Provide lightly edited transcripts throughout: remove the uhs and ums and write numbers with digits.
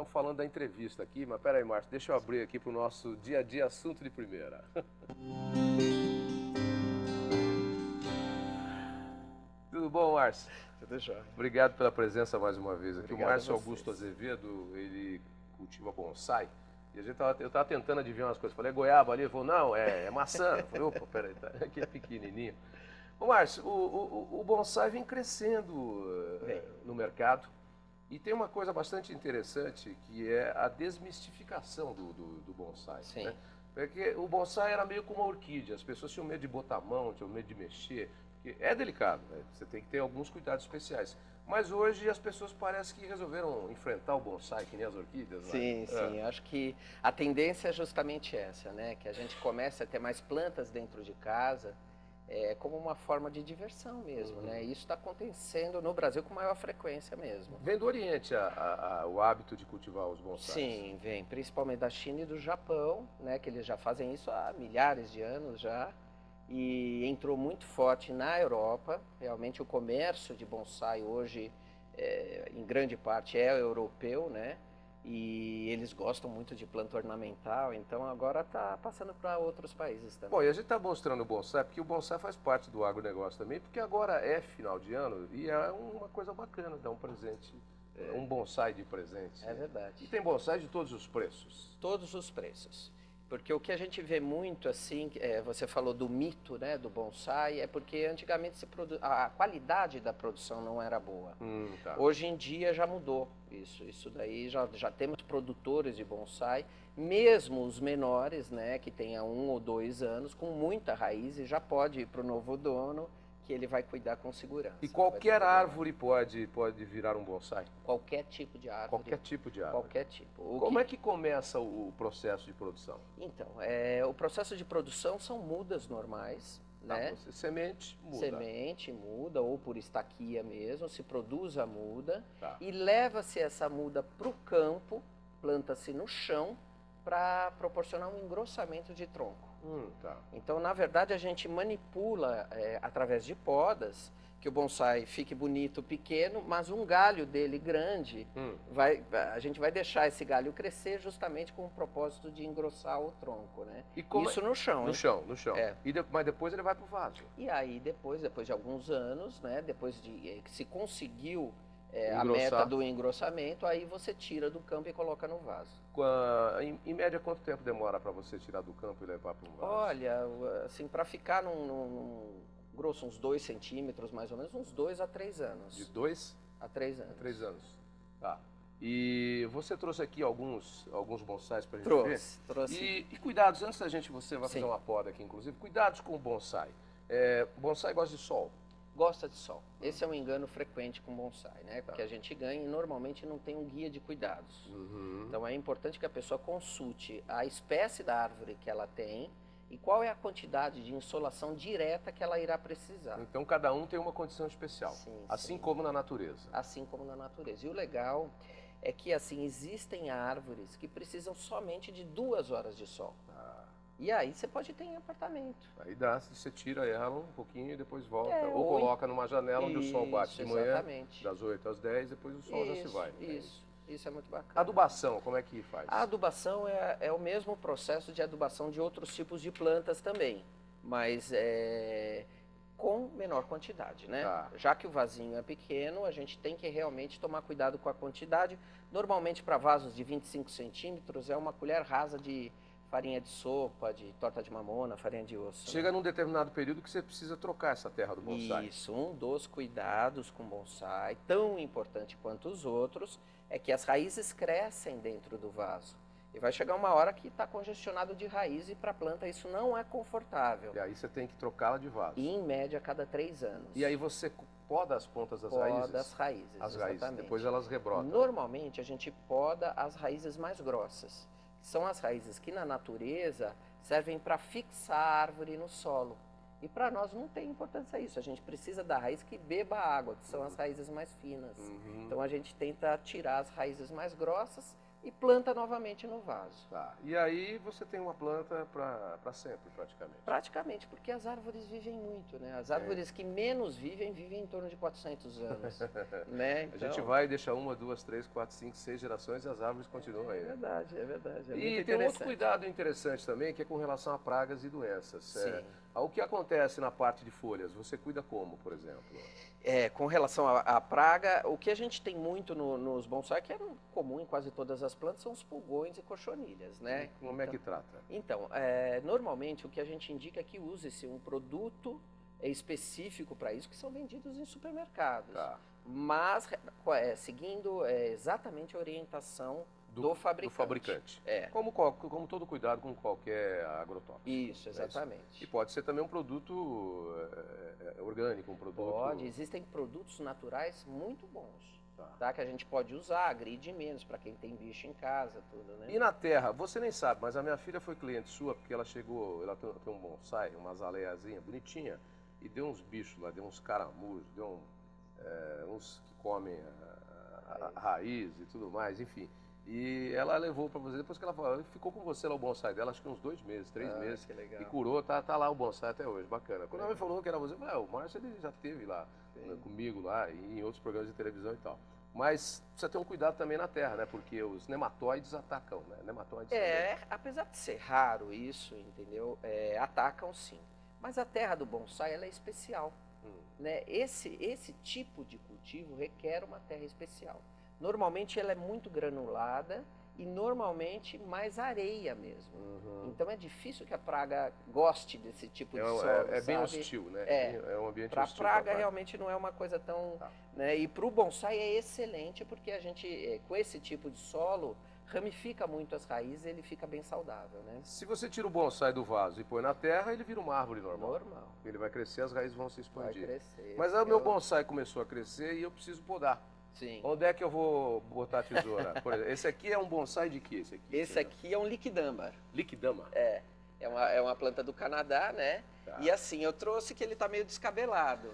estão falando da entrevista aqui, mas peraí, Márcio, deixa eu abrir aqui para o nosso dia a dia assunto de primeira. Tudo bom, Márcio? Tudo jóia. Obrigado pela presença mais uma vez aqui. Obrigado O Márcio a vocês. Augusto Azevedo, ele cultiva bonsai. E eu estava tentando adivinhar umas coisas. Falei, é goiaba ali? Ele falou, não, é maçã. Eu falei, opa, peraí, tá, aqui é pequenininho. Ô, Márcio, o bonsai vem crescendo no mercado. E tem uma coisa bastante interessante, que é a desmistificação do bonsai. Sim. Né? Porque o bonsai era meio como uma orquídea. As pessoas tinham medo de botar a mão, tinham medo de mexer. Porque é delicado, né? Você tem que ter alguns cuidados especiais. Mas hoje as pessoas parecem que resolveram enfrentar o bonsai, que nem as orquídeas. Sim, né? sim. Acho que a tendência é justamente essa, né? Que a gente comece a ter mais plantas dentro de casa, como uma forma de diversão mesmo, né? E isso está acontecendo no Brasil com maior frequência mesmo. Vem do Oriente o hábito de cultivar os bonsais. Sim, vem principalmente da China e do Japão, né? Que eles já fazem isso há milhares de anos já. E entrou muito forte na Europa. Realmente o comércio de bonsai hoje, em grande parte, é europeu, né? E eles gostam muito de planta ornamental, então agora está passando para outros países também. Bom, e a gente está mostrando o bonsai, porque o bonsai faz parte do agronegócio também, porque agora é final de ano e é uma coisa bacana dar um presente, um bonsai de presente. É verdade. E tem bonsai de todos os preços. Todos os preços. Porque o que a gente vê muito, assim, você falou do mito, né, do bonsai, é porque antigamente a qualidade da produção não era boa. Tá. Hoje em dia já mudou isso. Isso daí já temos produtores de bonsai, mesmo os menores, né, que tenham 1 ou 2 anos, com muita raiz, e já pode ir para o novo dono, que ele vai cuidar com segurança. E qualquer árvore pode virar um bonsai? Qualquer tipo de árvore. Qualquer tipo de árvore. Qualquer tipo. Como é que começa o processo de produção? Então, o processo de produção são mudas normais, né? Semente muda. Semente muda, ou por estaquia mesmo, se produz a muda, Tá. e leva-se essa muda para o campo, planta-se no chão, para proporcionar um engrossamento de tronco. Tá. Então, na verdade, a gente manipula através de podas, que o bonsai fique bonito, pequeno, mas um galho dele grande, a gente vai deixar esse galho crescer justamente com o propósito de engrossar o tronco, né? Isso no chão, No hein? chão, no chão. É. Mas depois ele vai para o vaso. E aí depois de alguns anos, né, depois de que se conseguiu a Engrossar. meta do engrossamento, aí você tira do campo e coloca no vaso. Em média, quanto tempo demora para você tirar do campo e levar para um vaso? Olha, assim, para ficar num grosso, uns 2 centímetros, mais ou menos, uns 2 a 3 anos. De 2 a 3 anos. a 3 anos. Tá. E você trouxe aqui alguns bonsais para a gente ver? Trouxe. E cuidados, antes da você vai Sim. fazer uma poda aqui, inclusive, cuidados com o bonsai. Bonsai gosta de sol. Gosta de sol. Esse é um engano frequente com bonsai, né? Porque a gente ganha e normalmente não tem um guia de cuidados. Então é importante que a pessoa consulte a espécie da árvore que ela tem e qual é a quantidade de insolação direta que ela irá precisar. Então cada um tem uma condição especial, Sim, assim sim. como na natureza. Assim como na natureza. E o legal é que assim existem árvores que precisam somente de 2 horas de sol. E aí você pode ter em apartamento. Aí você tira ela um pouquinho e depois volta. É, ou ou coloca numa janela onde o sol bate de manhã, exatamente. das 8 às 10, depois o sol já se vai. Isso é muito bacana. Adubação, como é que faz? A adubação é o mesmo processo de adubação de outros tipos de plantas também, mas com menor quantidade, né? Tá. Já que o vasinho é pequeno, a gente tem que realmente tomar cuidado com a quantidade. Normalmente para vasos de 25 centímetros é uma colher rasa de farinha de sopa, de torta de mamona, farinha de osso. Chega num determinado período que você precisa trocar essa terra do bonsai. Isso, um dos cuidados com bonsai, tão importante quanto os outros, é que as raízes crescem dentro do vaso. E vai chegar uma hora que está congestionado de raiz e para a planta isso não é confortável. E aí você tem que trocá-la de vaso. E em média a cada 3 anos. E aí você poda as pontas das raízes? Poda as raízes, As exatamente. raízes, depois elas rebrotam. Normalmente a gente poda as raízes mais grossas. São as raízes que na natureza servem para fixar a árvore no solo. E para nós não tem importância isso. A gente precisa da raiz que beba água, que são as raízes mais finas. Então a gente tenta tirar as raízes mais grossas e planta novamente no vaso. Tá. E aí você tem uma planta para sempre, praticamente. Praticamente, porque as árvores vivem muito, né? As árvores que menos vivem em torno de 400 anos, né? Então, a gente vai deixar 1, 2, 3, 4, 5, 6 gerações e as árvores continuam aí. É verdade, é verdade. É E tem um outro cuidado interessante também, que é com relação a pragas e doenças. Sim. O que acontece na parte de folhas? Você cuida como, por exemplo? Com relação à praga, o que a gente tem muito nos bonsai, que é comum em quase todas as plantas, são os pulgões e cochonilhas, né? Como é que trata? Então, normalmente o que a gente indica é que use-se um produto específico para isso, que são vendidos em supermercados. Tá. Mas seguindo exatamente a orientação do fabricante. Como todo cuidado com qualquer agrotóxico. Isso, exatamente. E pode ser também um produto orgânico, um produto... Pode, existem produtos naturais muito bons, tá? Que a gente pode usar, agride menos para quem tem bicho em casa, tudo, né? E na terra, você nem sabe, mas a minha filha foi cliente sua, porque ela chegou, ela tem um bonsai, uma azaleiazinha bonitinha, e deu uns bichos lá, deu uns caramujos, deu uns que comem a raiz e tudo mais, enfim. E ela levou para você, depois que ela ficou com você lá o bonsai dela, acho que uns 2 meses, 3 meses. Que legal. E curou, tá lá o bonsai até hoje, bacana. Quando ela me falou que era você, eu falei, o Márcio ele já esteve lá comigo lá, e em outros programas de televisão e tal. Mas precisa ter um cuidado também na terra, né? Porque os nematóides atacam, né? Nematóides apesar de ser raro isso, entendeu? Atacam sim. Mas a terra do bonsai, ela é especial. Né? Esse tipo de cultivo requer uma terra especial. Normalmente ela é muito granulada e normalmente mais areia mesmo. Então é difícil que a praga goste desse tipo de solo. É bem hostil, né? É um ambiente hostil. Para a praga realmente não é uma coisa tão... Né? E para o bonsai é excelente porque a gente, com esse tipo de solo, ramifica muito as raízes e ele fica bem saudável, né? Se você tira o bonsai do vaso e põe na terra, ele vira uma árvore normal. Normal. Ele vai crescer, as raízes vão se expandir. Vai crescer. Mas aí o meu bonsai começou a crescer e eu preciso podar. Sim. Onde é que eu vou botar a tesoura? Por exemplo, esse aqui é um bonsai de quê? Esse aqui é um liquidama. Liquidama? É uma planta do Canadá, né? Tá. E assim, eu trouxe que ele está meio descabelado.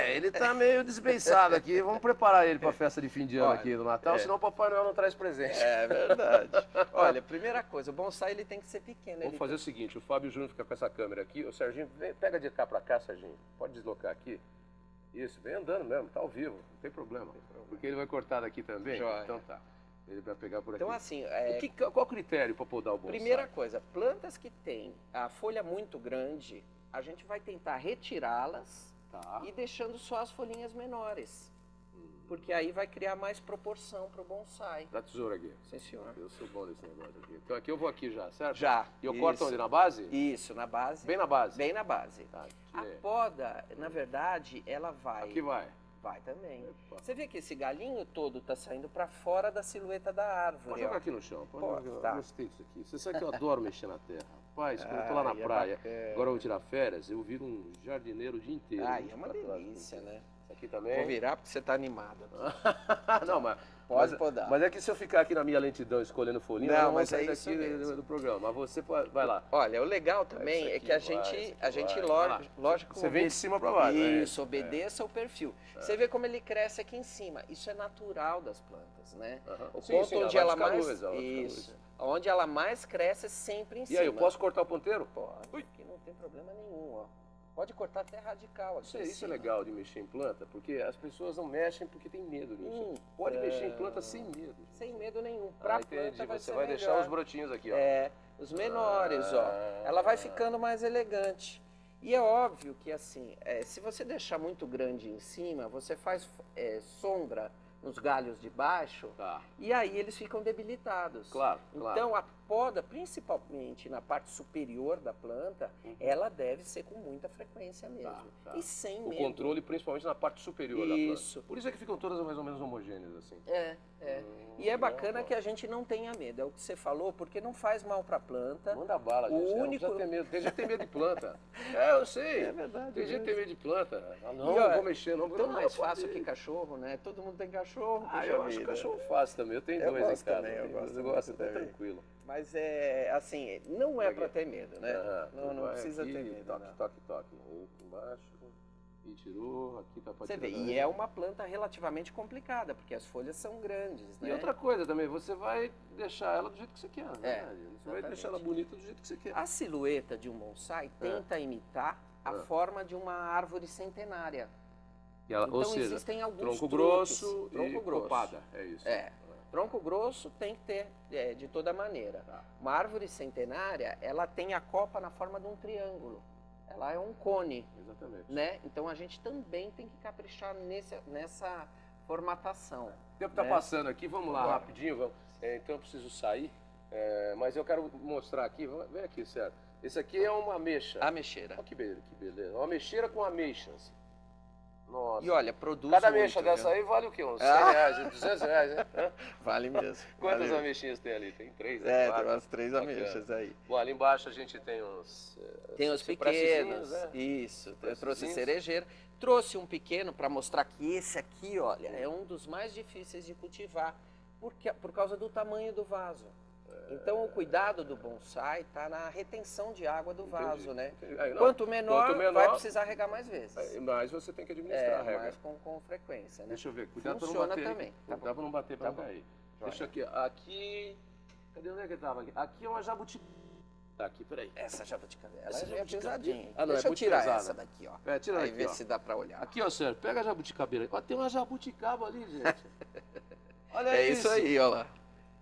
Ele tá meio desbeiçado aqui. Vamos preparar ele para a festa de fim de ano aqui do Natal, senão o Papai Noel não traz presente. É verdade. Olha, primeira coisa, o bonsai ele tem que ser pequeno. Vamos fazer o seguinte, o Fábio Júnior fica com essa câmera aqui. O Serginho, pega de cá para cá, Serginho. Pode deslocar aqui. Isso, vem andando mesmo, tá ao vivo, não tem problema. Porque ele vai cortar daqui também. Joia. Então tá. Ele vai pegar por aqui. Então assim, qual o critério para podar o bonsai? Primeira coisa, plantas que têm a folha muito grande, a gente vai tentar retirá-las e deixando só as folhinhas menores. Porque aí vai criar mais proporção para o bonsai. Dá tesoura aqui. Sim, senhor. Eu sou bom nesse negócio aqui. Então aqui eu vou aqui já, certo? Já. E eu corto onde? Na base? Isso, na base. Bem na base? Bem na base. Tá, a poda, na verdade, ela vai... Aqui vai? Vai também. Epa. Você vê que esse galinho todo tá saindo para fora da silhueta da árvore. Pode jogar aqui no chão. Pode. Eu gostei disso aqui. Você sabe que eu adoro mexer na terra. Rapaz, quando eu tô lá na praia, agora eu vou tirar férias, eu viro um jardineiro o dia inteiro. É uma delícia, né? Isso aqui também. Vou virar porque você tá animada. Não, mas pode podar. Mas é que se eu ficar aqui na minha lentidão escolhendo folhinha, não, eu não mas vou sair isso daqui do programa. Mas você vai lá. Olha, o legal também é que a gente lógico... Você vem de cima para baixo. Isso, obedeça o perfil. Você vê como ele cresce aqui em cima. Isso é natural das plantas, né? O ponto onde ela mais... Isso. Onde ela mais cresce é sempre em cima. E aí, eu posso cortar o ponteiro? Pode, que não tem problema nenhum, ó. Pode cortar até radical aqui. Isso é legal de mexer em planta, porque as pessoas não mexem porque tem medo nisso. Pode mexer em planta sem medo. Sem medo nenhum. Pra planta vai Você vai deixar os brotinhos aqui, ó. Os menores, ó. Ela vai ficando mais elegante. E é óbvio que assim, se você deixar muito grande em cima, você faz sombra nos galhos de baixo, e aí eles ficam debilitados. Claro. Então a poda, principalmente na parte superior da planta, ela deve ser com muita frequência mesmo. E sem medo. O controle principalmente na parte superior da planta. Isso. Por isso é que ficam todas mais ou menos homogêneas assim. E é bacana que a gente não tenha medo, é o que você falou, porque não faz mal para a planta. Manda bala, gente. Não precisa ter medo. Tem gente que tem medo de planta. Eu sei. É verdade. Tem gente que tem medo de planta. Não vou mexer, não. Tão mais fácil que cachorro, né? Todo mundo tem cachorro. Eu acho cachorro fácil também. Eu tenho 2 em casa. Eu gosto também. Tranquilo. Mas assim, não é para ter medo, né? Não precisa ter medo. Toque. Aí embaixo. E tirou, aqui tá pra Você tirar vê, daí. e é uma planta relativamente complicada, porque as folhas são grandes, né? E outra coisa também, você vai deixar ela do jeito que você quer, né? Você vai exatamente. deixar ela bonita do jeito que você quer. A silhueta de um bonsai tenta imitar a forma de uma árvore centenária. E ela, Então ou seja, existem alguns tronco truques. grosso Tronco e grosso. copada, é isso. Tronco grosso tem que ter de toda maneira. Tá. Uma árvore centenária, ela tem a copa na forma de um triângulo. Ela é um cone, Exatamente. né? Então a gente também tem que caprichar nessa formatação. O tempo está né? passando aqui, vamos lá Bora. rapidinho. Vamos. Então eu preciso sair, mas eu quero mostrar aqui, vem aqui, sério. Esse aqui é uma ameixa. Ameixeira. Olha que beleza. Uma ameixeira com ameixas. Nossa. E olha, produz Cada muito, ameixa dessa viu? aí vale o quê? Uns 100 reais, 200 reais, né? Vale mesmo. Quantas vale. ameixinhas tem ali? Tem 3, né? Tem 4. umas 3 Bacana. ameixas aí. Bom, ali embaixo a gente tem uns... Tem os cipressezinhos, pequenos, né? isso. Eu trouxe Cipressezinhos. cerejeira. Trouxe um pequeno para mostrar que esse aqui, olha, é um dos mais difíceis de cultivar por causa do tamanho do vaso. Então o cuidado do bonsai está na retenção de água do vaso, né? Entendi. Aí, não, Quanto menor, quanto menor, vai precisar regar mais vezes. Mas você tem que administrar a regra. mais com frequência, né? Deixa eu ver, cuidado pra não Funciona bater. também. Tá Cuidado bom. pra não bater pra Tá não bom. cair. Joia. Deixa aqui, aqui... Cadê onde é que ele tava aqui? Aqui é uma jabuti... Tá aqui, peraí. Essa jabuticaba, ela Essa é jabuticaba- pesadinha. hein? Ah, não, Deixa é eu muito tirar pesada. essa daqui, ó. Tira Aí daqui, ver ó. se dá para olhar. Aqui, ó, Sérgio, pega a jabuticabeira. Ó, tem uma jabuticaba ali, gente. Olha É isso aí, ó lá.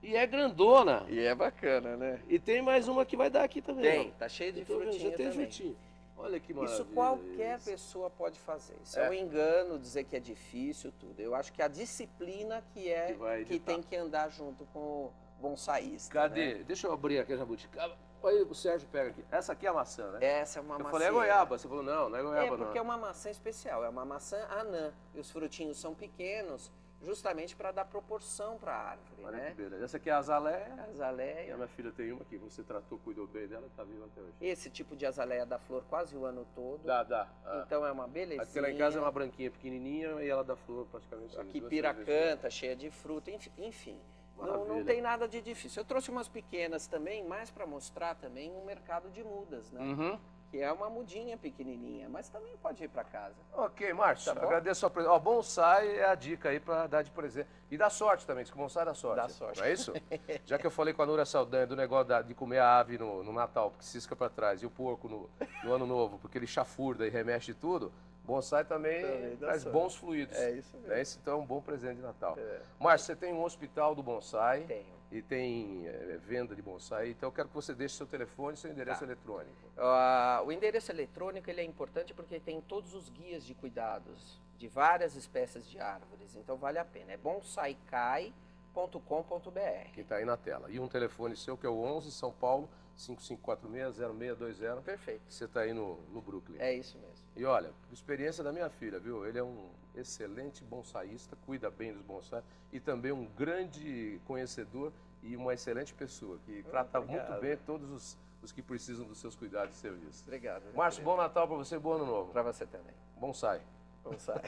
E é grandona. E é bacana, né? E tem mais uma que vai dar aqui também. Tem, ó. tá cheio de Eu tô vendo, frutinha já tem também. frutinho. Olha que maravilha. Isso qualquer pessoa pode fazer. Isso é um engano dizer que é difícil, tudo. Eu acho que a disciplina Que vai que editar. tem que andar junto com o bonsaísta. Cadê? Né? Deixa eu abrir aqui a jabuticaba. Aí o Sérgio pega aqui. Essa aqui é a maçã, né? Essa é uma Eu maçã. falei, é goiaba. Você falou, não é goiaba, É porque é não. uma maçã especial, é uma maçã anã. E os frutinhos são pequenos, justamente para dar proporção para a árvore, Olha né? que beleza. Essa aqui é a azaleia. E a Azaleia. minha filha tem uma que você tratou, cuidou bem dela, tá viva até hoje. Esse tipo de azaleia dá flor quase o ano todo. Dá. Ah. Então é uma belezinha. Aqui lá em casa é uma branquinha pequenininha e ela dá flor praticamente. Aqui 2, 3 piracanta, cheia de fruta, enfim. Não Maravilha. tem nada de difícil. Eu trouxe umas pequenas também, mais para mostrar também um mercado de mudas, né? Uhum. Que é uma mudinha pequenininha, mas também pode ir para casa. Ok, Márcio, Tá bom? agradeço a presença. Ó, bonsai é a dica aí para dar de presente. E dá sorte também, diz que bonsai dá sorte. Dá sorte. Não é isso? Já que eu falei com a Núria Saldanha do negócio de comer a ave no Natal, porque cisca para trás, e o porco no Ano Novo, porque ele chafurda e remexe tudo, bonsai também dá traz sorte. bons fluidos. É isso mesmo. Esse então é um bom presente de Natal. É. Márcio, você tem um hospital do bonsai. Tenho. E tem venda de bonsai, então eu quero que você deixe seu telefone e seu endereço eletrônico. O endereço eletrônico ele é importante porque tem todos os guias de cuidados de várias espécies de árvores, então vale a pena. É bonsaicai.com.br. Que está aí na tela. E um telefone seu que é o 11 São Paulo 5546-0620. Perfeito. Você está aí no Brooklyn. É isso mesmo. E olha, por experiência da minha filha, viu? Ele é um excelente bonsaísta, cuida bem dos bonsais e também um grande conhecedor e uma excelente pessoa que trata obrigado. muito bem todos os que precisam dos seus cuidados e serviços. Obrigado. Márcio, bom Natal para você, bom Ano Novo. Para você também. Bonsai. Bonsai.